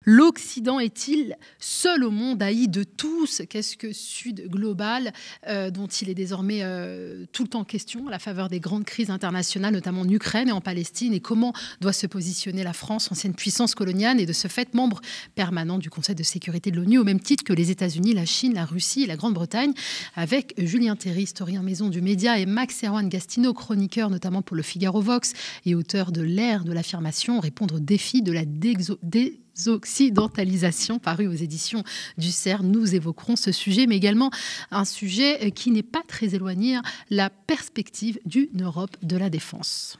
L'Occident est-il seul au monde, haï de tous? Qu'est-ce que Sud global, dont il est désormais tout le temps question à la faveur des grandes crises internationales, notamment en Ukraine et en Palestine? Et comment doit se positionner la France, ancienne puissance coloniale et de ce fait membre permanent du Conseil de sécurité de l'ONU, au même titre que les États-Unis, la Chine, la Russie et la Grande-Bretagne? Avec Julien Terry, historien maison du média, et Max Erwan Gastineau, chroniqueur notamment pour le Figaro Vox et auteur de L'ère de l'affirmation, répondre au défi de la désoccidentalisation, paru aux éditions du CERF. Nous évoquerons ce sujet, mais également un sujet qui n'est pas très éloigné, la perspective d'une Europe de la défense.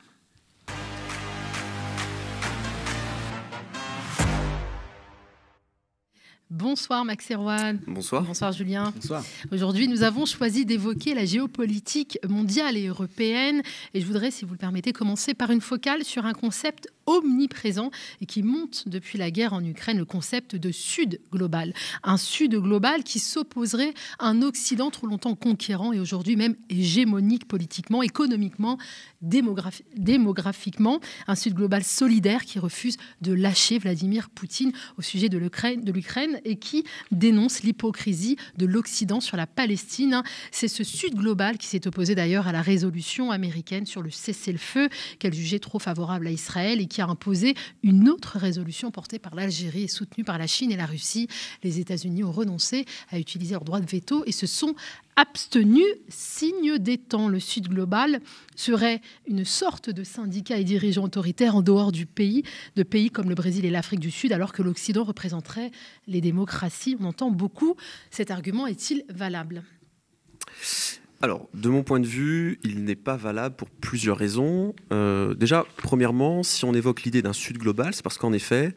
Bonsoir Max Erwan. Bonsoir. Bonsoir Julien. Bonsoir. Aujourd'hui, nous avons choisi d'évoquer la géopolitique mondiale et européenne. Et je voudrais, si vous le permettez, commencer par une focale sur un concept omniprésent et qui monte depuis la guerre en Ukraine, le concept de Sud global. Un Sud global qui s'opposerait à un Occident trop longtemps conquérant et aujourd'hui même hégémonique politiquement, économiquement, démographiquement. Un Sud global solidaire qui refuse de lâcher Vladimir Poutine au sujet de l'Ukraine et qui dénonce l'hypocrisie de l'Occident sur la Palestine. C'est ce Sud global qui s'est opposé d'ailleurs à la résolution américaine sur le cessez-le-feu qu'elle jugeait trop favorable à Israël et qui a imposé une autre résolution portée par l'Algérie et soutenue par la Chine et la Russie. Les États-Unis ont renoncé à utiliser leur droit de veto et se sont abstenus. Signe des temps, le Sud global serait une sorte de syndicat et dirigeant autoritaire en dehors du pays, de pays comme le Brésil et l'Afrique du Sud, alors que l'Occident représenterait les démocraties. On entend beaucoup. Cet argument est-il valable ? Alors, de mon point de vue, il n'est pas valable pour plusieurs raisons. Déjà, premièrement, si on évoque l'idée d'un Sud global, c'est parce qu'en effet,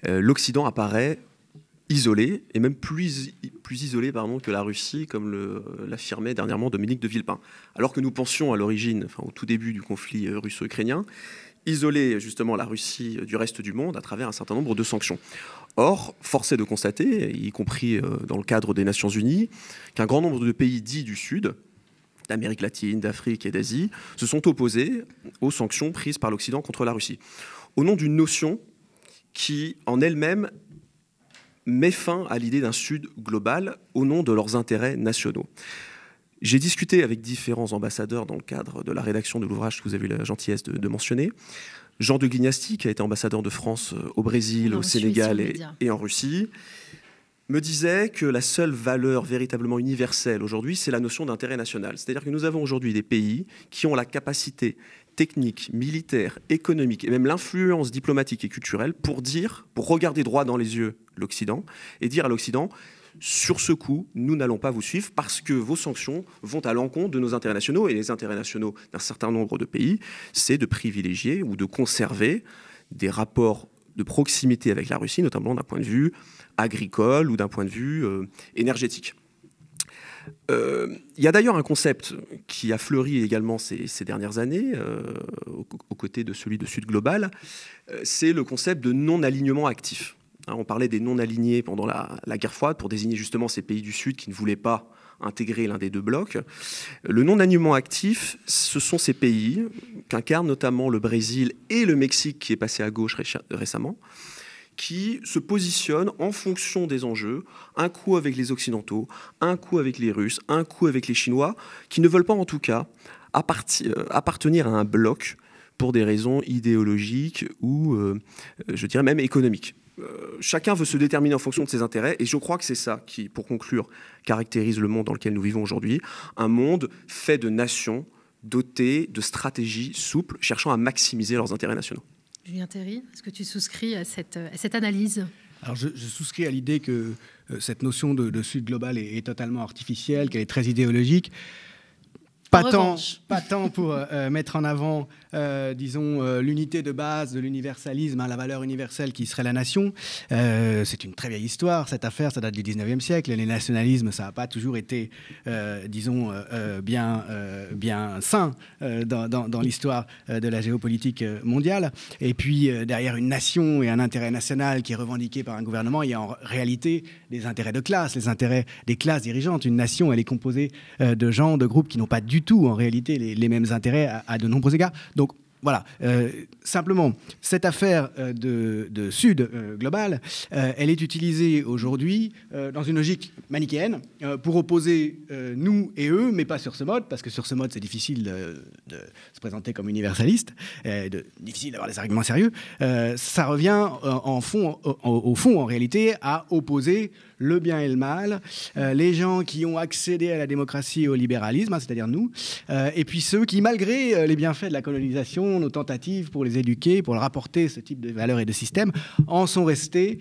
l'Occident apparaît isolé, et même plus isolé que la Russie, comme l'affirmait dernièrement Dominique de Villepin. Alors que nous pensions à l'origine, au tout début du conflit russo-ukrainien, isoler justement la Russie du reste du monde à travers un certain nombre de sanctions. Or, force est de constater, y compris dans le cadre des Nations Unies, qu'un grand nombre de pays dits du Sud, d'Amérique latine, d'Afrique et d'Asie, se sont opposés aux sanctions prises par l'Occident contre la Russie, au nom d'une notion qui, en elle-même, met fin à l'idée d'un Sud global au nom de leurs intérêts nationaux. J'ai discuté avec différents ambassadeurs dans le cadre de la rédaction de l'ouvrage que vous avez eu la gentillesse de mentionner. Jean de Guignasti, qui a été ambassadeur de France au Brésil, au Sénégal et en Russie, me disait que la seule valeur véritablement universelle aujourd'hui, c'est la notion d'intérêt national. C'est-à-dire que nous avons aujourd'hui des pays qui ont la capacité technique, militaire, économique et même l'influence diplomatique et culturelle pour regarder droit dans les yeux l'Occident et dire à l'Occident: sur ce coup, nous n'allons pas vous suivre parce que vos sanctions vont à l'encontre de nos intérêts nationaux. Et les intérêts nationaux d'un certain nombre de pays, c'est de privilégier ou de conserver des rapports de proximité avec la Russie, notamment d'un point de vue agricole ou d'un point de vue énergétique. Il y a d'ailleurs un concept qui a fleuri également ces dernières années, aux côtés de celui de Sud global, c'est le concept de non-alignement actif. On parlait des non-alignés pendant la guerre froide pour désigner justement ces pays du Sud qui ne voulaient pas intégrer l'un des deux blocs. Le non-alignement actif, ce sont ces pays qu'incarnent notamment le Brésil et le Mexique, qui est passé à gauche récemment, qui se positionnent en fonction des enjeux, un coup avec les Occidentaux, un coup avec les Russes, un coup avec les Chinois, qui ne veulent pas en tout cas appartenir à un bloc pour des raisons idéologiques ou, je dirais même économiques. Chacun veut se déterminer en fonction de ses intérêts, et je crois que c'est ça qui, pour conclure, caractérise le monde dans lequel nous vivons aujourd'hui, un monde fait de nations dotées de stratégies souples, cherchant à maximiser leurs intérêts nationaux. Julien Terry, est-ce que tu souscris à cette analyse ? Alors je souscris à l'idée que cette notion de Sud global est totalement artificielle, qu'elle est très idéologique. Pas tant pour mettre en avant, l'unité de base de l'universalisme, la valeur universelle qui serait la nation. C'est une très vieille histoire, cette affaire, ça date du 19e siècle. Les nationalismes, ça n'a pas toujours été, bien sain dans l'histoire de la géopolitique mondiale. Et puis, derrière une nation et un intérêt national qui est revendiqué par un gouvernement, il y a en réalité des intérêts de classe, les intérêts des classes dirigeantes. Une nation, elle est composée de gens, de groupes qui n'ont pas du tout, en réalité, les mêmes intérêts à de nombreux égards. Donc, voilà. Simplement, cette affaire de Sud global, elle est utilisée aujourd'hui dans une logique manichéenne pour opposer nous et eux, mais pas sur ce mode, parce que sur ce mode, c'est difficile de se présenter comme universaliste, difficile d'avoir des arguments sérieux. Ça revient au fond, en réalité, à opposer le bien et le mal, les gens qui ont accédé à la démocratie et au libéralisme, c'est-à-dire nous, et puis ceux qui, malgré les bienfaits de la colonisation, nos tentatives pour les éduquer, pour leur apporter ce type de valeurs et de systèmes, en sont restés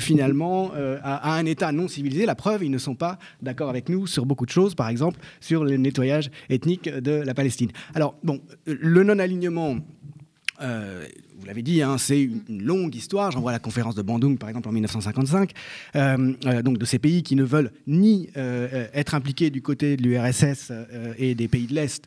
finalement à un État non civilisé. La preuve, ils ne sont pas d'accord avec nous sur beaucoup de choses, par exemple sur le nettoyage ethnique de la Palestine. Alors, bon, le non-alignement... vous l'avez dit, hein, c'est une longue histoire. J'en vois la conférence de Bandung, par exemple, en 1955. Donc de ces pays qui ne veulent ni être impliqués du côté de l'URSS et des pays de l'Est,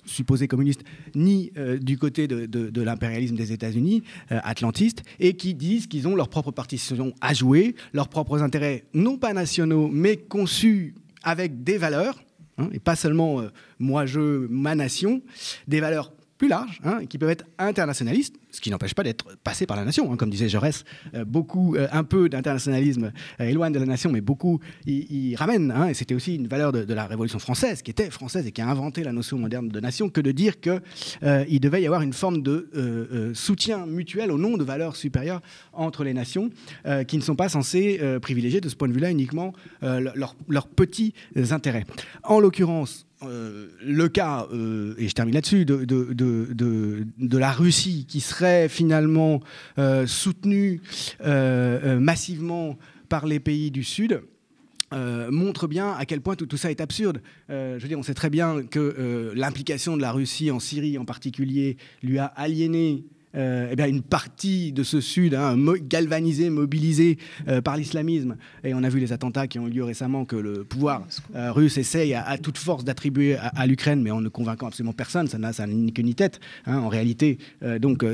supposés communistes, ni du côté de l'impérialisme des États-Unis, atlantiste, et qui disent qu'ils ont leur propre partition à jouer, leurs propres intérêts, non pas nationaux, mais conçus avec des valeurs, hein, et pas seulement moi-je, ma nation, des valeurs plus larges, hein, qui peuvent être internationalistes, ce qui n'empêche pas d'être passé par la nation. Hein, comme disait Jaurès, un peu d'internationalisme éloigne de la nation, mais beaucoup y ramène. Hein, et c'était aussi une valeur de la Révolution française, qui était française et qui a inventé la notion moderne de nation, que de dire qu'il devait y avoir une forme de soutien mutuel au nom de valeurs supérieures entre les nations, qui ne sont pas censées privilégier de ce point de vue-là uniquement leurs petits intérêts. En l'occurrence, le cas, et je termine là-dessus, de la Russie qui serait finalement soutenue massivement par les pays du Sud, montre bien à quel point tout ça est absurde. Je veux dire, on sait très bien que l'implication de la Russie en Syrie en particulier lui a aliéné une partie de ce Sud, hein, galvanisé, mobilisé par l'islamisme. Et on a vu les attentats qui ont eu lieu récemment que le pouvoir russe essaye à toute force d'attribuer à l'Ukraine, mais en ne convainquant absolument personne, ça n'a ni queue ni tête. Hein, en réalité,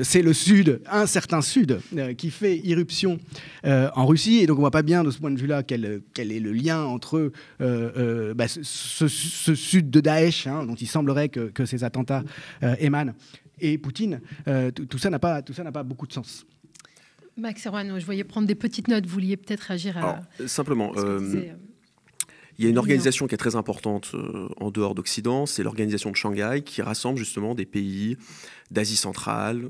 c'est le Sud, un certain Sud, qui fait irruption en Russie. Et donc on ne voit pas bien de ce point de vue-là quel est le lien entre ce Sud de Daesh, hein, dont il semblerait que ces attentats émanent, et Poutine. Tout ça n'a pas beaucoup de sens. Max Erwan, je voyais prendre des petites notes. Vous vouliez peut-être réagir à... Alors, simplement, il y a une organisation qui est très importante en dehors d'Occident, c'est l'organisation de Shanghai, qui rassemble justement des pays d'Asie centrale,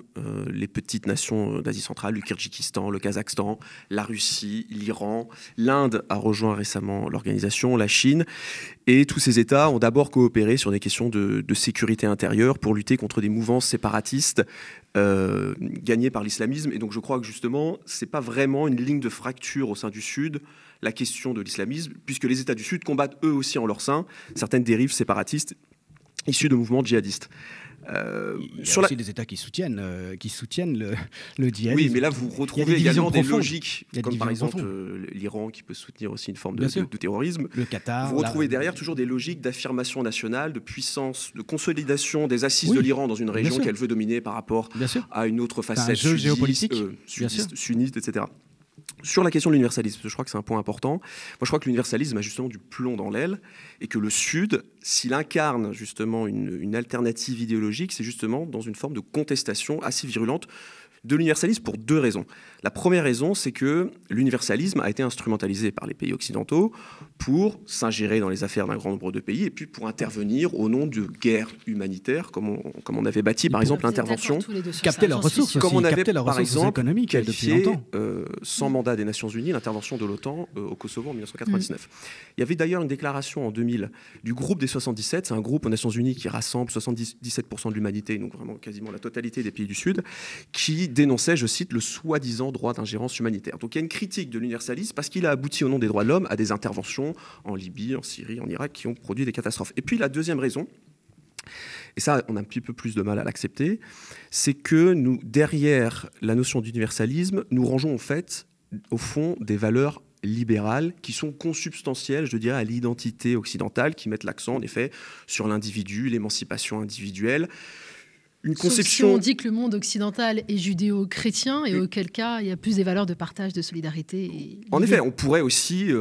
les petites nations d'Asie centrale, le Kyrgyzstan, le Kazakhstan, la Russie, l'Iran. L'Inde a rejoint récemment l'organisation, la Chine. Et tous ces États ont d'abord coopéré sur des questions de sécurité intérieure pour lutter contre des mouvances séparatistes gagnées par l'islamisme. Et donc je crois que justement, ce n'est pas vraiment une ligne de fracture au sein du Sud, la question de l'islamisme, puisque les États du Sud combattent eux aussi en leur sein certaines dérives séparatistes issues de mouvements djihadistes. Il y a aussi des États qui soutiennent le djihadisme. Oui, mais là, vous retrouvez également des logiques, comme par exemple l'Iran qui peut soutenir aussi une forme de terrorisme. Le Qatar. Vous retrouvez derrière toujours des logiques d'affirmation nationale, de puissance, de consolidation des assises de l'Iran dans une région qu'elle veut dominer par rapport à une autre facette géopolitique, sunniste, etc. Sur la question de l'universalisme, je crois que c'est un point important. Moi, je crois que l'universalisme a justement du plomb dans l'aile et que le Sud, s'il incarne justement une alternative idéologique, c'est justement dans une forme de contestation assez virulente de l'universalisme pour deux raisons. La première raison, c'est que l'universalisme a été instrumentalisé par les pays occidentaux pour s'ingérer dans les affaires d'un grand nombre de pays et puis pour intervenir au nom de guerres humanitaires, comme on avait bâti par exemple l'intervention. Capter leurs ressources, comme on avait par exemple économiques qualifié, depuis longtemps. sans mandat des Nations Unies, l'intervention de l'OTAN au Kosovo en 1999. Il y avait d'ailleurs une déclaration en 2000 du groupe des 77, c'est un groupe aux Nations Unies qui rassemble 77% de l'humanité, donc vraiment quasiment la totalité des pays du Sud, qui dénonçait, je cite, le soi-disant droit d'ingérence humanitaire. Donc il y a une critique de l'universalisme parce qu'il a abouti au nom des droits de l'homme à des interventions en Libye, en Syrie, en Irak qui ont produit des catastrophes. Et puis la deuxième raison, et ça on a un petit peu plus de mal à l'accepter, c'est que nous, derrière la notion d'universalisme, nous rangeons en fait, au fond, des valeurs libérales qui sont consubstantielles, je dirais, à l'identité occidentale, qui mettent l'accent en effet sur l'individu, l'émancipation individuelle, une Sauf conception... si on dit que le monde occidental est judéo-chrétien, et auquel cas, il y a plus des valeurs de partage, de solidarité. En effet, on pourrait aussi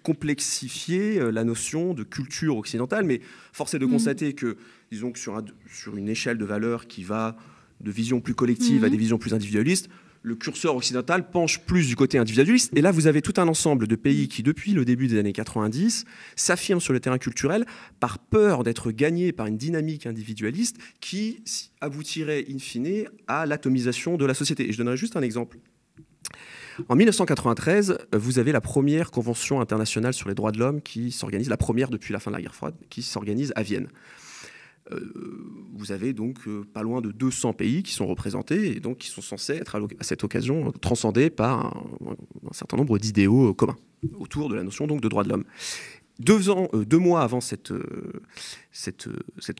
complexifier la notion de culture occidentale, mais force est de constater que, disons que sur une échelle de valeurs qui va de visions plus collectives à des visions plus individualistes, le curseur occidental penche plus du côté individualiste. Et là, vous avez tout un ensemble de pays qui, depuis le début des années 90, s'affirment sur le terrain culturel par peur d'être gagnés par une dynamique individualiste qui aboutirait in fine à l'atomisation de la société. Et je donnerai juste un exemple. En 1993, vous avez la première convention internationale sur les droits de l'homme qui s'organise, la première depuis la fin de la guerre froide, qui s'organise à Vienne. Vous avez donc pas loin de 200 pays qui sont représentés et donc qui sont censés être à cette occasion transcendés par un certain nombre d'idéaux communs autour de la notion donc de droits de l'homme. 2 mois avant cette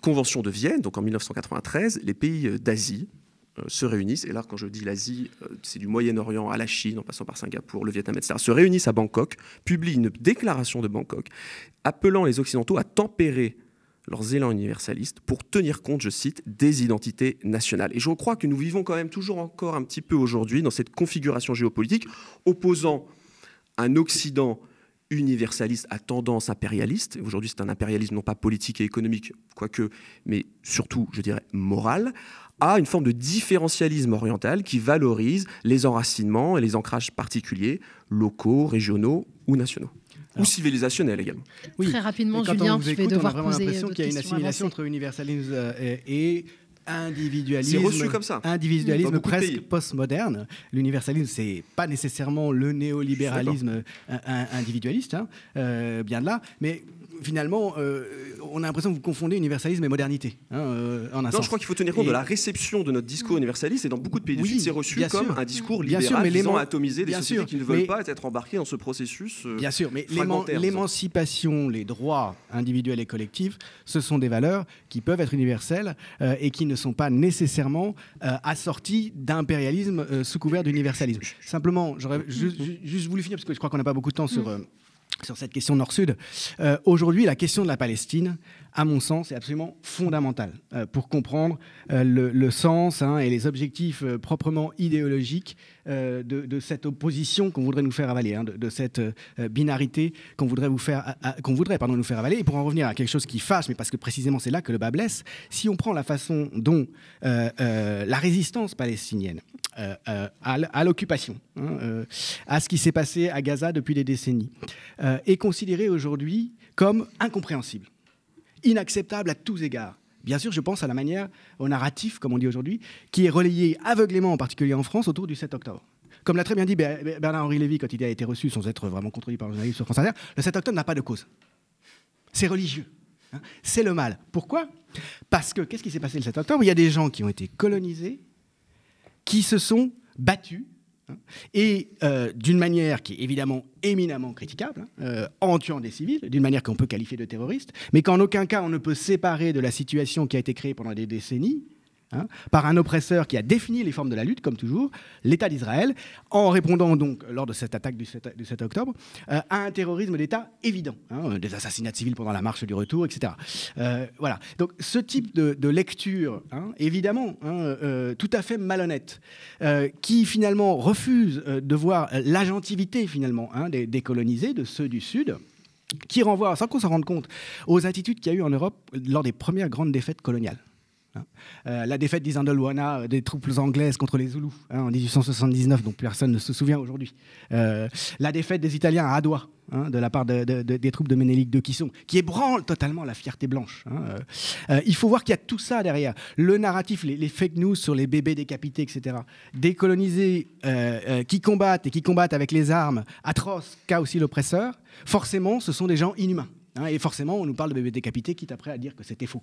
convention de Vienne, donc en 1993, les pays d'Asie se réunissent, et là quand je dis l'Asie, c'est du Moyen-Orient à la Chine, en passant par Singapour, le Vietnam, etc., se réunissent à Bangkok, publient une déclaration de Bangkok appelant les Occidentaux à tempérer leurs élans universalistes pour tenir compte, je cite, des identités nationales. Et je crois que nous vivons quand même toujours encore un petit peu aujourd'hui dans cette configuration géopolitique opposant un Occident universaliste à tendance impérialiste. Aujourd'hui, c'est un impérialisme non pas politique et économique, quoique, mais surtout, je dirais, moral, à une forme de différentialisme oriental qui valorise les enracinements et les ancrages particuliers, locaux, régionaux ou nationaux. Ou civilisationnel également. Oui. Très rapidement, Julien, je vais devoir poser on a vraiment l'impression qu'il y a une assimilation entre universalisme et individualisme. C'est reçu comme ça. Individualisme presque postmoderne. L'universalisme, c'est pas nécessairement le néolibéralisme individualiste, bien de là, mais finalement, on a l'impression que vous confondez universalisme et modernité. Non, je crois qu'il faut tenir compte de la réception de notre discours universaliste, et dans beaucoup de pays du Sud, c'est reçu comme un discours libéral visant à atomiser des sociétés qui ne veulent pas être embarquées dans ce processus bien sûr, mais l'émancipation, les droits individuels et collectifs, ce sont des valeurs qui peuvent être universelles et qui ne sont pas nécessairement assorties d'impérialisme sous couvert d'universalisme. Simplement, j'aurais juste voulu finir, parce que je crois qu'on n'a pas beaucoup de temps sur cette question nord-sud. Aujourd'hui, la question de la Palestine, à mon sens, est absolument fondamentale pour comprendre le sens et les objectifs proprement idéologiques de cette opposition qu'on voudrait nous faire avaler, de cette binarité qu'on voudrait nous faire avaler. Et pour en revenir à quelque chose qui fâche, mais parce que précisément c'est là que le bas blesse, si on prend la façon dont la résistance palestinienne à l'occupation, à ce qui s'est passé à Gaza depuis des décennies, est considérée aujourd'hui comme incompréhensible, inacceptable à tous égards. Bien sûr, je pense à la manière, au narratif, comme on dit aujourd'hui, qui est relayé aveuglément, en particulier en France, autour du 7 octobre. Comme l'a très bien dit Bernard-Henri Lévy quand il a été reçu, sans être vraiment contredit par le journaliste sur France Inter, le 7 octobre n'a pas de cause. C'est religieux. C'est le mal. Pourquoi ? Parce que, qu'est-ce qui s'est passé le 7 octobre ? Il y a des gens qui ont été colonisés, qui se sont battus, et d'une manière qui est évidemment éminemment critiquable, en tuant des civils, d'une manière qu'on peut qualifier de terroriste, mais qu'en aucun cas on ne peut séparer de la situation qui a été créée pendant des décennies, par un oppresseur qui a défini les formes de la lutte, comme toujours, l'État d'Israël, en répondant donc, lors de cette attaque du 7 octobre, à un terrorisme d'État évident, des assassinats de civils pendant la marche du retour, etc. Voilà. Donc ce type de lecture, évidemment, tout à fait malhonnête, qui finalement refuse de voir l'agentivité finalement des colonisés, de ceux du Sud, qui renvoie, sans qu'on s'en rende compte, aux attitudes qu'il y a eu en Europe lors des premières grandes défaites coloniales. La défaite d'Isandlwana des troupes anglaises contre les Zoulous en 1879, dont personne ne se souvient aujourd'hui. La défaite des Italiens à Adoua, de la part des troupes de Ménélique II, qui ébranlent totalement la fierté blanche. Il faut voir qu'il y a tout ça derrière. Le narratif, les fake news sur les bébés décapités, etc. Des colonisés qui combattent avec les armes atroces qu'a aussi l'oppresseur, forcément, ce sont des gens inhumains. Et forcément, on nous parle de bébés décapités, quitte après à dire que c'était faux.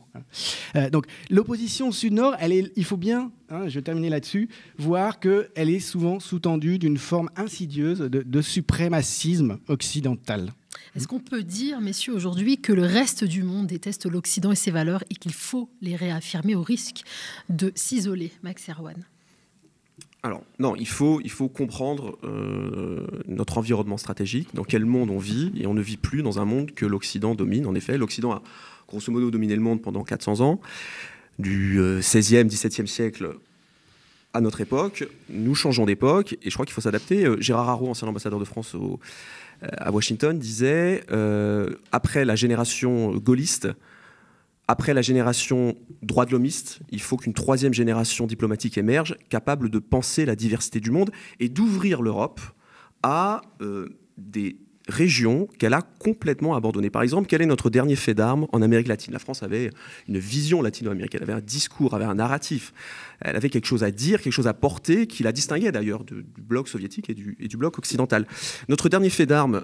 Donc, l'opposition sud-nord, il faut bien, je vais terminer là-dessus, voir qu'elle est souvent sous-tendue d'une forme insidieuse de suprémacisme occidental. Est-ce qu'on peut dire, messieurs, aujourd'hui, que le reste du monde déteste l'Occident et ses valeurs et qu'il faut les réaffirmer au risque de s'isoler ? Max Erwan. Alors, non, il faut comprendre notre environnement stratégique, dans quel monde on vit, et on ne vit plus dans un monde que l'Occident domine. En effet, l'Occident a grosso modo dominé le monde pendant 400 ans. du XVIe, XVIIe siècle à notre époque. Nous changeons d'époque et je crois qu'il faut s'adapter. Gérard Haraud, ancien ambassadeur de France à Washington, disait après la génération gaulliste, après la génération droit de l'homiste, il faut qu'une troisième génération diplomatique émerge, capable de penser la diversité du monde et d'ouvrir l'Europe à des régions qu'elle a complètement abandonnées. Par exemple, quel est notre dernier fait d'armes en Amérique latine? La France avait une vision latino-américaine, elle avait un discours, avait un narratif. Elle avait quelque chose à dire, quelque chose à porter, qui la distinguait d'ailleurs du bloc soviétique et du bloc occidental. Notre dernier fait d'armes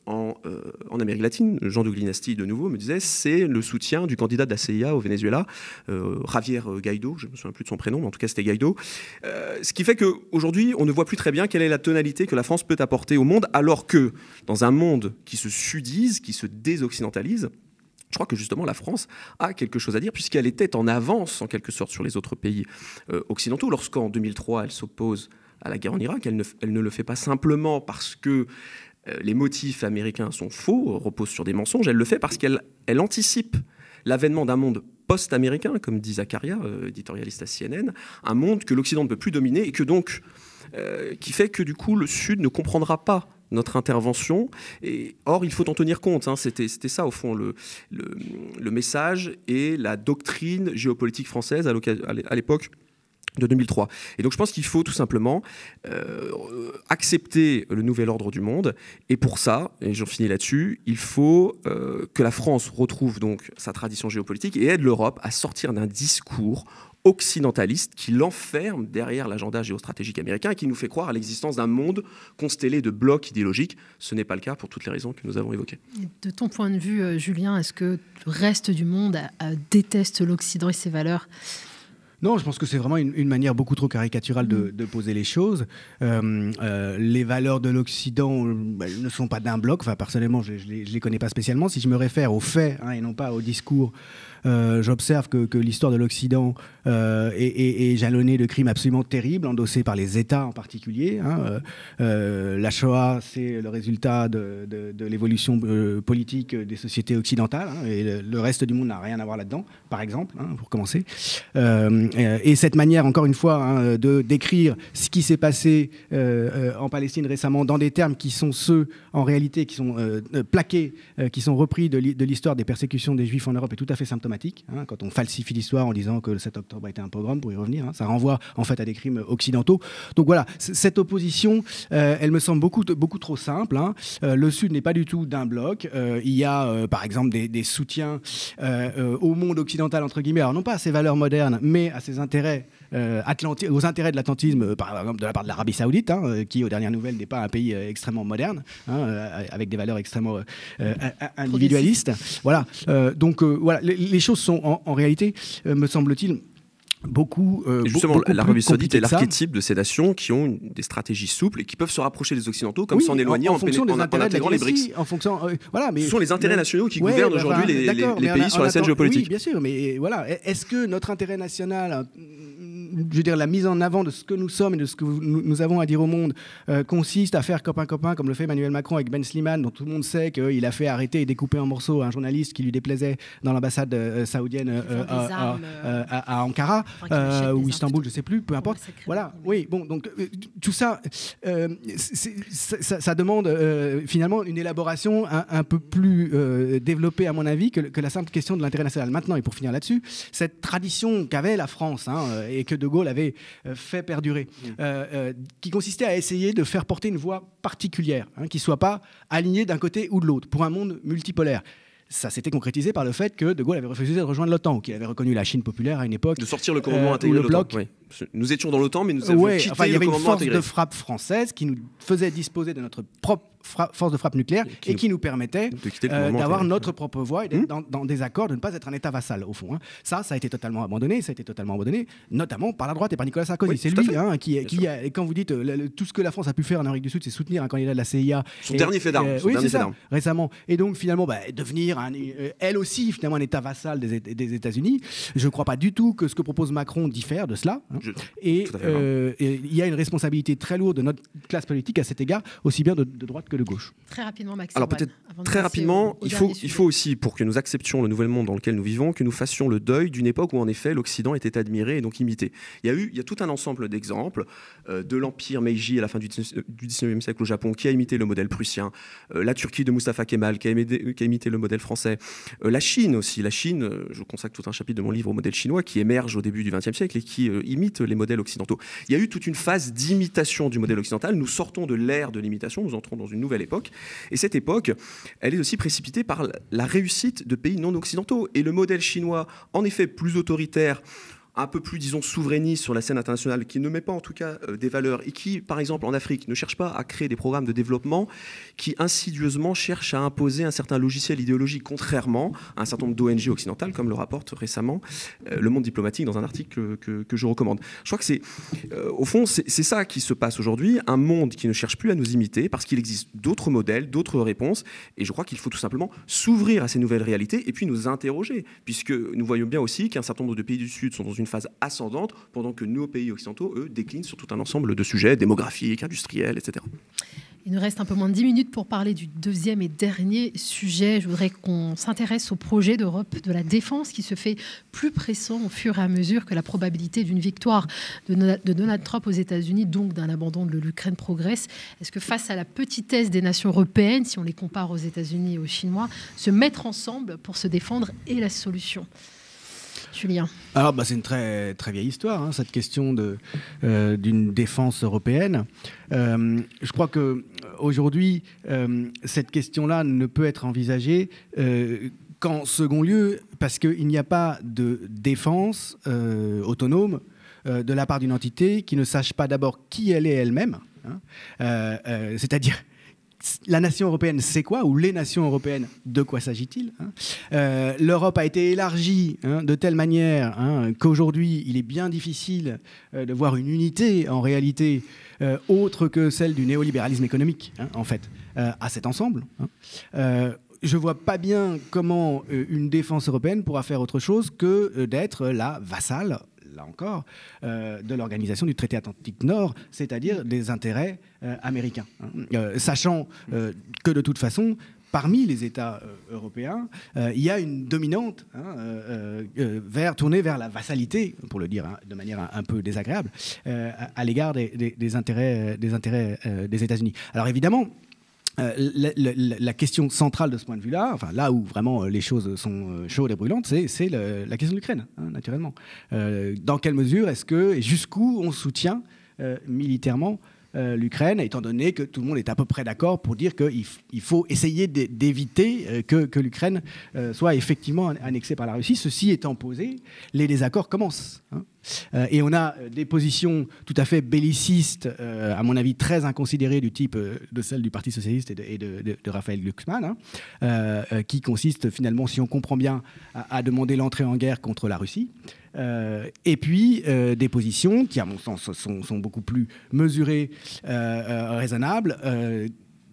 en Amérique latine, Jean de Glinasti de nouveau me disait, c'est le soutien du candidat de la CIA au Venezuela, Javier Guaido, je ne me souviens plus de son prénom, mais en tout cas c'était Guaido. Ce qui fait qu'aujourd'hui, on ne voit plus très bien quelle est la tonalité que la France peut apporter au monde, alors que dans un monde qui se sudise, qui se désoccidentalise, je crois que justement la France a quelque chose à dire puisqu'elle était en avance en quelque sorte sur les autres pays occidentaux. Lorsqu'en 2003 elle s'oppose à la guerre en Irak, elle ne le fait pas simplement parce que les motifs américains sont faux, reposent sur des mensonges, elle le fait parce qu'elle anticipe l'avènement d'un monde post-américain, comme dit Zakaria, éditorialiste à CNN, un monde que l'Occident ne peut plus dominer et que donc, qui fait que du coup le Sud ne comprendra pas notre intervention. Or, il faut en tenir compte. Hein. C'était ça, au fond, le message et la doctrine géopolitique française à l'époque de 2003. Et donc, je pense qu'il faut tout simplement accepter le nouvel ordre du monde. Et pour ça, et j'en finis là-dessus, il faut que la France retrouve donc sa tradition géopolitique et aide l'Europe à sortir d'un discours occidentaliste qui l'enferme derrière l'agenda géostratégique américain et qui nous fait croire à l'existence d'un monde constellé de blocs idéologiques. Ce n'est pas le cas pour toutes les raisons que nous avons évoquées. De ton point de vue, Julien, est-ce que le reste du monde déteste l'Occident et ses valeurs ? Non, je pense que c'est vraiment une manière beaucoup trop caricaturale de poser les choses. Les valeurs de l'Occident ne sont pas d'un bloc. Enfin, personnellement, je ne les connais pas spécialement. Si je me réfère aux faits et non pas au discours, j'observe que l'histoire de l'Occident est jalonnée de crimes absolument terribles, endossés par les États en particulier. La Shoah, c'est le résultat de l'évolution politique des sociétés occidentales. Et le reste du monde n'a rien à voir là-dedans, par exemple, pour commencer. Et cette manière, encore une fois, de décrire ce qui s'est passé en Palestine récemment dans des termes qui sont ceux, en réalité, qui sont plaqués, qui sont repris de l'histoire des persécutions des Juifs en Europe est tout à fait symptomatique. Quand on falsifie l'histoire en disant que le 7 octobre a été un pogrom, pour y revenir, ça renvoie en fait à des crimes occidentaux. Donc voilà, cette opposition, elle me semble beaucoup trop simple. Le Sud n'est pas du tout d'un bloc. Il y a, par exemple, des soutiens au monde occidental, entre guillemets, alors non pas à ses valeurs modernes, mais à ses intérêts aux intérêts de l'atlantisme, par exemple de la part de l'Arabie Saoudite, qui, aux dernières nouvelles, n'est pas un pays extrêmement moderne, avec des valeurs extrêmement individualistes. Voilà. Donc voilà, les choses sont en réalité, me semble-t-il, beaucoup justement, l'Arabie Saoudite est l'archétype de ces nations qui ont des stratégies souples et qui peuvent se rapprocher des Occidentaux comme s'en éloigner en intégrant les BRICS. Ce sont les intérêts nationaux qui gouvernent aujourd'hui les pays sur la scène géopolitique. Oui, bien sûr, mais voilà, est-ce que notre intérêt national, je veux dire, la mise en avant de ce que nous sommes et de ce que nous avons à dire au monde consiste à faire copain-copain, comme le fait Emmanuel Macron avec Ben Slimane, dont tout le monde sait qu'il a fait arrêter et découper en morceaux un journaliste qui lui déplaisait dans l'ambassade saoudienne à Ankara, ou Istanbul, je ne sais plus, peu importe. Voilà, oui, bon, donc tout ça, ça demande finalement une élaboration un peu plus développée, à mon avis, que la simple question de l'intérêt national. Maintenant, et pour finir là-dessus, cette tradition qu'avait la France, et que De Gaulle avait fait perdurer, qui consistait à essayer de faire porter une voix particulière, qui ne soit pas alignée d'un côté ou de l'autre, pour un monde multipolaire. Ça s'était concrétisé par le fait que De Gaulle avait refusé de rejoindre l'OTAN, ou qu'il avait reconnu la Chine populaire à une époque. De sortir le commandement intégré de l'OTAN. Oui. Nous étions dans l'OTAN, mais nous avions quitté le commandement intégré. Il y avait une force de frappe française qui nous faisait disposer de notre propre force de frappe nucléaire et qui nous permettait d'avoir notre propre voix et d'être dans des accords, de ne pas être un État vassal, au fond. Ça a été totalement abandonné. Ça a été totalement abandonné, notamment par la droite et par Nicolas Sarkozy. Oui, c'est lui qui a, quand vous dites tout ce que la France a pu faire en Amérique du Sud, c'est soutenir un candidat de la CIA. Son dernier fait d'armes. Oui, c'est ça, récemment. Et donc, finalement, devenir, elle aussi, finalement, un État vassal des États-Unis. Je ne crois pas du tout que ce que propose Macron diffère de cela. Hein. Et il y a une responsabilité très lourde de notre classe politique à cet égard, aussi bien de droite que de gauche. Très rapidement, Maxime. Alors peut-être très rapidement, il faut aussi, pour que nous acceptions le nouvel monde dans lequel nous vivons, que nous fassions le deuil d'une époque où en effet l'Occident était admiré et donc imité. Il y a tout un ensemble d'exemples de l'empire Meiji à la fin du 19e siècle au Japon qui a imité le modèle prussien, la Turquie de Mustafa Kemal qui a imité le modèle français, la Chine aussi. La Chine, je consacre tout un chapitre de mon livre au modèle chinois qui émerge au début du XXe siècle et qui imite les modèles occidentaux. Il y a eu toute une phase d'imitation du modèle occidental. Nous sortons de l'ère de l'imitation, nous entrons dans une nouvelle époque. Et cette époque, elle est aussi précipitée par la réussite de pays non occidentaux. Et le modèle chinois, en effet plus autoritaire, un peu plus, disons, souverainiste sur la scène internationale, qui ne met pas en tout cas des valeurs et qui, par exemple, en Afrique, ne cherche pas à créer des programmes de développement qui insidieusement cherchent à imposer un certain logiciel idéologique, contrairement à un certain nombre d'ONG occidentales, comme le rapporte récemment Le Monde diplomatique dans un article que je recommande. Je crois que c'est, au fond, c'est ça qui se passe aujourd'hui, un monde qui ne cherche plus à nous imiter, parce qu'il existe d'autres modèles, d'autres réponses, et je crois qu'il faut tout simplement s'ouvrir à ces nouvelles réalités et puis nous interroger, puisque nous voyons bien aussi qu'un certain nombre de pays du Sud sont dans une phase ascendante, pendant que nos pays occidentaux, eux, déclinent sur tout un ensemble de sujets démographiques, industriels, etc. Il nous reste un peu moins de 10 minutes pour parler du deuxième et dernier sujet. Je voudrais qu'on s'intéresse au projet d'Europe de la défense qui se fait plus pressant au fur et à mesure que la probabilité d'une victoire de Donald Trump aux États-Unis, donc d'un abandon de l'Ukraine, progresse. Est-ce que face à la petitesse des nations européennes, si on les compare aux États-Unis et aux Chinois, se mettre ensemble pour se défendre est la solution ? Julien. Alors, c'est une très, très vieille histoire, hein, cette question d'une défense européenne. Je crois qu'aujourd'hui, cette question-là ne peut être envisagée qu'en second lieu, parce qu'il n'y a pas de défense autonome de la part d'une entité qui ne sache pas d'abord qui elle est elle-même, hein, c'est-à-dire... La nation européenne, c'est quoi? Ou les nations européennes, de quoi s'agit-il, hein? L'Europe a été élargie, hein, de telle manière, hein, qu'aujourd'hui, il est bien difficile de voir une unité, en réalité, autre que celle du néolibéralisme économique, hein, en fait, à cet ensemble. Hein. Je ne vois pas bien comment une défense européenne pourra faire autre chose que d'être la vassale, là encore, de l'organisation du traité Atlantique Nord, c'est-à-dire des intérêts américains. Hein. Sachant que de toute façon, parmi les États européens, il y a une dominante, hein, tournée vers la vassalité, pour le dire, hein, de manière un peu désagréable, à l'égard des intérêts des États-Unis. Alors évidemment, la question centrale de ce point de vue-là, enfin là où vraiment les choses sont chaudes et brûlantes, c'est la question de l'Ukraine, hein, naturellement. Dans quelle mesure est-ce que, et jusqu'où on soutient militairement l'Ukraine, étant donné que tout le monde est à peu près d'accord pour dire qu'il faut essayer d'éviter que l'Ukraine soit effectivement annexée par la Russie. Ceci étant posé, les désaccords commencent. Hein. Et on a des positions tout à fait bellicistes, à mon avis très inconsidérées, du type de celle du Parti socialiste et de Raphaël Glucksmann, hein, qui consiste finalement, si on comprend bien, à demander l'entrée en guerre contre la Russie. Et puis des positions qui, à mon sens, sont beaucoup plus mesurées, raisonnables,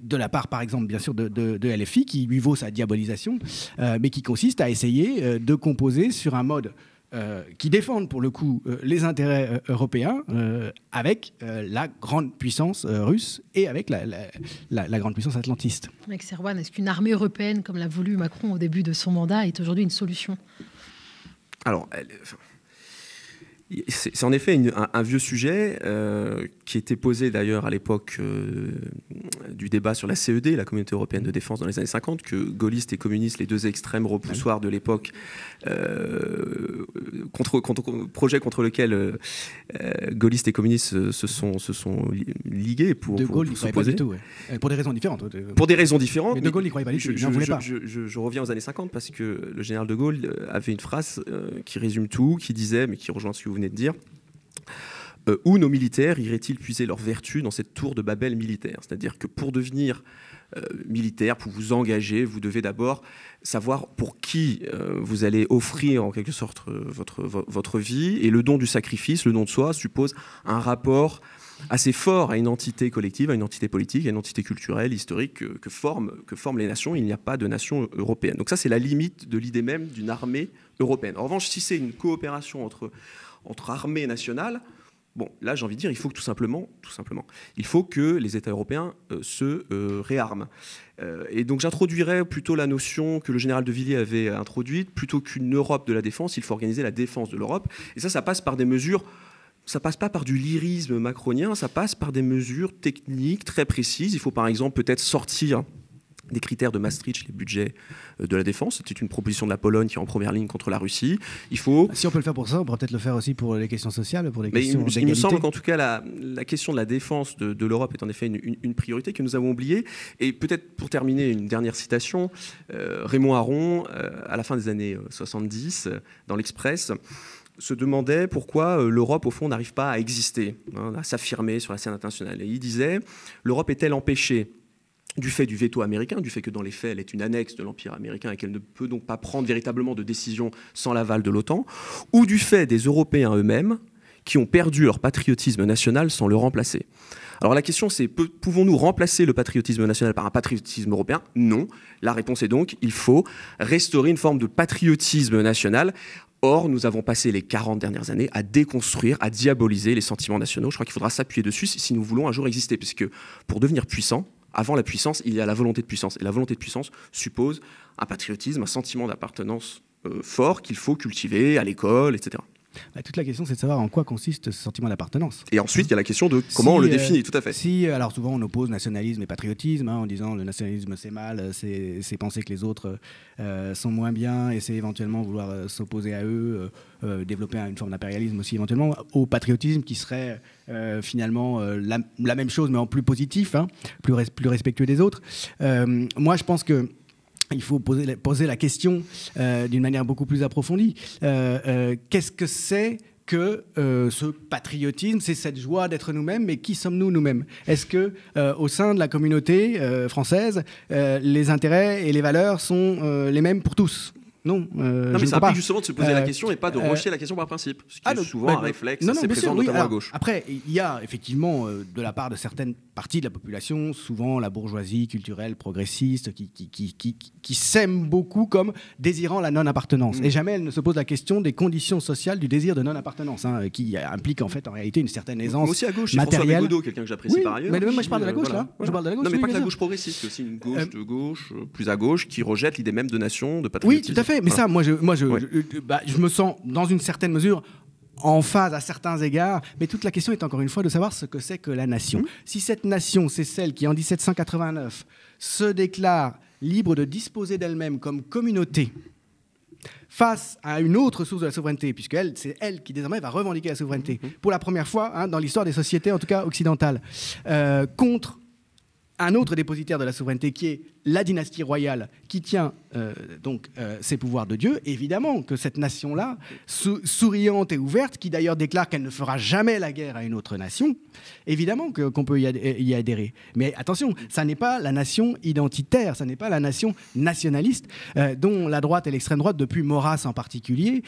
de la part, par exemple, bien sûr, de LFI, qui lui vaut sa diabolisation, mais qui consiste à essayer de composer sur un mode qui défendent pour le coup les intérêts européens avec la grande puissance russe et avec la grande puissance atlantiste. Max Erwan, est-ce qu'une armée européenne, comme l'a voulu Macron au début de son mandat, est aujourd'hui une solution ? Alors, c'est en effet un vieux sujet qui était posé d'ailleurs à l'époque du débat sur la CED, la Communauté européenne de défense, dans les années 50, que gaullistes et communistes, les deux extrêmes repoussoirs de l'époque, projet contre lequel gaullistes et communistes se sont ligués pour s'opposer. Pour des raisons différentes. Pour des raisons différentes. Mais De Gaulle n'y croyait pas du tout. Il n'en voulait pas. Je reviens aux années 50 parce que le général de Gaulle avait une phrase qui résume tout, qui disait, mais qui rejoint ce que vous venez de dire, où nos militaires iraient-ils puiser leur vertu dans cette tour de Babel militaire? C'est-à-dire que pour devenir militaire, pour vous engager, vous devez d'abord savoir pour qui vous allez offrir en quelque sorte votre vie, et le don du sacrifice, le don de soi, suppose un rapport assez fort à une entité collective, à une entité politique, à une entité culturelle, historique que forment les nations. Il n'y a pas de nation européenne. Donc ça, c'est la limite de l'idée même d'une armée européenne. En revanche, si c'est une coopération entre armées nationales, Bon, là, j'ai envie de dire, il faut que tout simplement, il faut que les États européens se réarment. Et donc, j'introduirais plutôt la notion que le général de Villiers avait introduite, plutôt qu'une Europe de la défense, il faut organiser la défense de l'Europe. Et ça passe par des mesures. Ça passe pas par du lyrisme macronien, ça passe par des mesures techniques très précises. Il faut par exemple peut-être sortir des critères de Maastricht, les budgets de la défense. C'était une proposition de la Pologne qui est en première ligne contre la Russie. Il faut... Si on peut le faire pour ça, on pourrait peut-être le faire aussi pour les questions sociales, pour les questions d'égalité. Il me semble qu'en tout cas, la question de la défense de l'Europe est en effet une priorité que nous avons oubliée. Et peut-être pour terminer, une dernière citation. Raymond Aron, à la fin des années 70, dans l'Express, se demandait pourquoi l'Europe, au fond, n'arrive pas à exister, à s'affirmer sur la scène internationale. Et il disait « L'Europe est-elle empêchée du fait du veto américain, du fait que dans les faits, elle est une annexe de l'Empire américain et qu'elle ne peut donc pas prendre véritablement de décision sans l'aval de l'OTAN, ou du fait des Européens eux-mêmes qui ont perdu leur patriotisme national sans le remplacer ?» Alors la question c'est, pouvons-nous remplacer le patriotisme national par un patriotisme européen ? Non. La réponse est donc, il faut restaurer une forme de patriotisme national. Or, nous avons passé les 40 dernières années à déconstruire, à diaboliser les sentiments nationaux. Je crois qu'il faudra s'appuyer dessus si nous voulons un jour exister, puisque pour devenir puissant, avant la puissance, il y a la volonté de puissance. Et la volonté de puissance suppose un patriotisme, un sentiment d'appartenance fort qu'il faut cultiver à l'école, etc. Toute la question, c'est de savoir en quoi consiste ce sentiment d'appartenance. Et ensuite, il y a la question de comment on le définit, tout à fait. Alors souvent, on oppose nationalisme et patriotisme, en disant le nationalisme, c'est mal, c'est penser que les autres sont moins bien, et c'est éventuellement vouloir s'opposer à eux, développer une forme d'impérialisme aussi éventuellement, au patriotisme qui serait finalement la même chose, mais en plus positif, plus respectueux des autres. Moi, je pense que il faut poser la question d'une manière beaucoup plus approfondie. Qu'est-ce que c'est que ce patriotisme, c'est cette joie d'être nous-mêmes, mais qui sommes-nous nous-mêmes ? Est-ce que au sein de la communauté française, les intérêts et les valeurs sont les mêmes pour tous ? Non, mais ça implique justement de se poser la question et pas de rejeter la question par principe. Ce qui est souvent un réflexe assez présent, notamment à gauche. Après, il y a effectivement, de la part de certaines parties de la population, souvent la bourgeoisie culturelle progressiste, qui s'aime beaucoup comme désirant la non-appartenance. Et jamais elle ne se pose la question des conditions sociales du désir de non-appartenance, qui implique en fait en réalité une certaine aisance aussi à gauche, matérielle. François Bégodeau, quelqu'un que j'apprécie par ailleurs. Mais moi je parle de la gauche là. Je parle de la gauche. Non, mais pas que la gauche progressiste, c'est aussi une gauche de gauche, plus à gauche, qui rejette l'idée même de nation, de patriotisme. Oui, tout à fait. Mais ça, moi, je me sens dans une certaine mesure en phase à certains égards, mais toute la question est encore une fois de savoir ce que c'est que la nation. Si cette nation, c'est celle qui, en 1789, se déclare libre de disposer d'elle-même comme communauté face à une autre source de la souveraineté, puisque c'est elle qui désormais va revendiquer la souveraineté, pour la première fois dans l'histoire des sociétés, en tout cas occidentales, contre un autre dépositaire de la souveraineté qui est la dynastie royale qui tient ses pouvoirs de Dieu, évidemment que cette nation-là, souriante et ouverte, qui d'ailleurs déclare qu'elle ne fera jamais la guerre à une autre nation, évidemment qu'on peut y adhérer. Mais attention, ça n'est pas la nation identitaire, ça n'est pas la nation nationaliste dont la droite et l'extrême droite, depuis Maurras en particulier,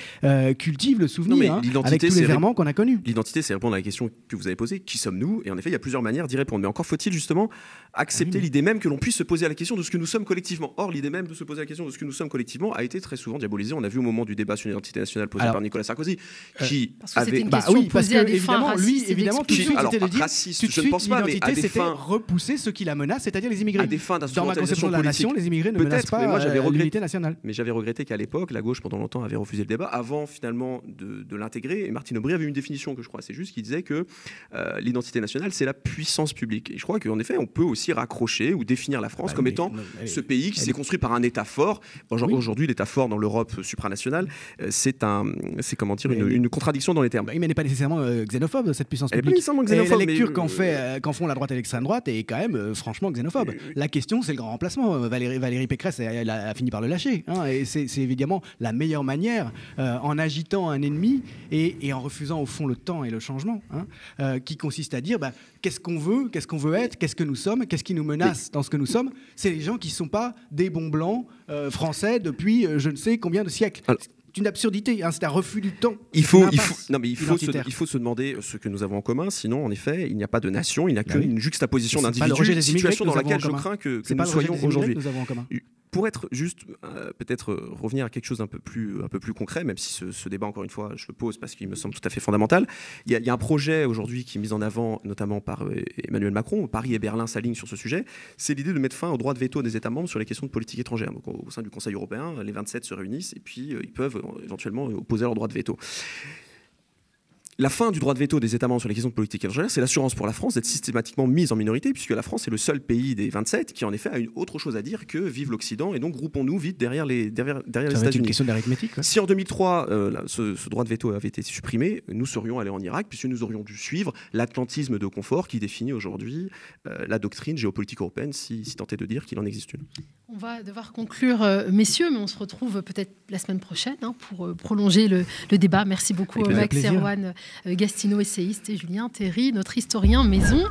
cultivent le souvenir, avec tous les errements qu'on a connus. L'identité, c'est répondre à la question que vous avez posée, qui sommes-nous ? Et en effet, il y a plusieurs manières d'y répondre. Mais encore faut-il justement accepter l'idée même que l'on puisse se poser la question de ce que nous sommes collectivement. Or, l'idée même de se poser la question de ce que nous sommes collectivement a été très souvent diabolisée. On a vu au moment du débat sur l'identité nationale posé par Nicolas Sarkozy, qui avait... Parce que évidemment, lui, évidemment, tout de suite, alors, raciste, je ne pense pas, mais à des fins... repousser ceux qui la menacent, c'est-à-dire les immigrés. À des fins dans ma conception de la nation, les immigrés ne menacent pas l'unité nationale. Mais j'avais regretté qu'à l'époque, la gauche, pendant longtemps, avait refusé le débat, avant finalement de l'intégrer. Et Martine Aubry avait une définition que je crois assez juste, qui disait que l'identité nationale, c'est la puissance publique. Et je crois qu'en effet, on peut aussi raccrocher ou définir la France comme étant ce pays qui s'est construit par un État fort. Aujourd'hui, l'État fort dans l'Europe supranationale, c'est une contradiction dans les termes. Mais n'est pas nécessairement xénophobe, cette puissance publique. Xénophobe, la lecture qu'en font la droite et l'extrême droite est quand même franchement xénophobe. La question, c'est le grand remplacement. Valérie Pécresse, elle a fini par le lâcher. Et c'est évidemment la meilleure manière, en agitant un ennemi et en refusant au fond le temps et le changement, qui consiste à dire qu'est-ce qu'on veut être, qu'est-ce que nous sommes, qu'est-ce qui nous menace dans ce que nous sommes. C'est les gens qui ne sont pas des bons blancs français depuis je ne sais combien de siècles. C'est une absurdité, c'est un refus du temps. Il faut se demander ce que nous avons en commun, sinon en effet il n'y a pas de nation, il n'y a qu'une juxtaposition d'individus, situation dans laquelle je crains que nous soyons aujourd'hui. pour être juste, peut-être revenir à quelque chose d'un peu plus concret, même si ce débat, encore une fois, je le pose parce qu'il me semble tout à fait fondamental. Il y a un projet aujourd'hui qui est mis en avant, notamment par Emmanuel Macron. Paris et Berlin s'alignent sur ce sujet. C'est l'idée de mettre fin au droit de veto des États membres sur les questions de politique étrangère. Donc, au sein du Conseil européen, les 27 se réunissent et puis ils peuvent éventuellement opposer leur droit de veto. La fin du droit de veto des États membres sur les questions de politique étrangère, c'est l'assurance pour la France d'être systématiquement mise en minorité, puisque la France est le seul pays des 27 qui, en effet, a une autre chose à dire que vive l'Occident, et donc groupons-nous vite derrière les États-Unis. Ça va être une question d'arithmétique. Si en 2003, ce droit de veto avait été supprimé, nous serions allés en Irak, puisque nous aurions dû suivre l'atlantisme de confort qui définit aujourd'hui la doctrine géopolitique européenne, si tant est de dire qu'il en existe une. On va devoir conclure, messieurs, mais on se retrouve peut-être la semaine prochaine pour prolonger le débat. Merci beaucoup, Max Erwan Gastineau, essayiste, et Julien Terry, notre historien maison.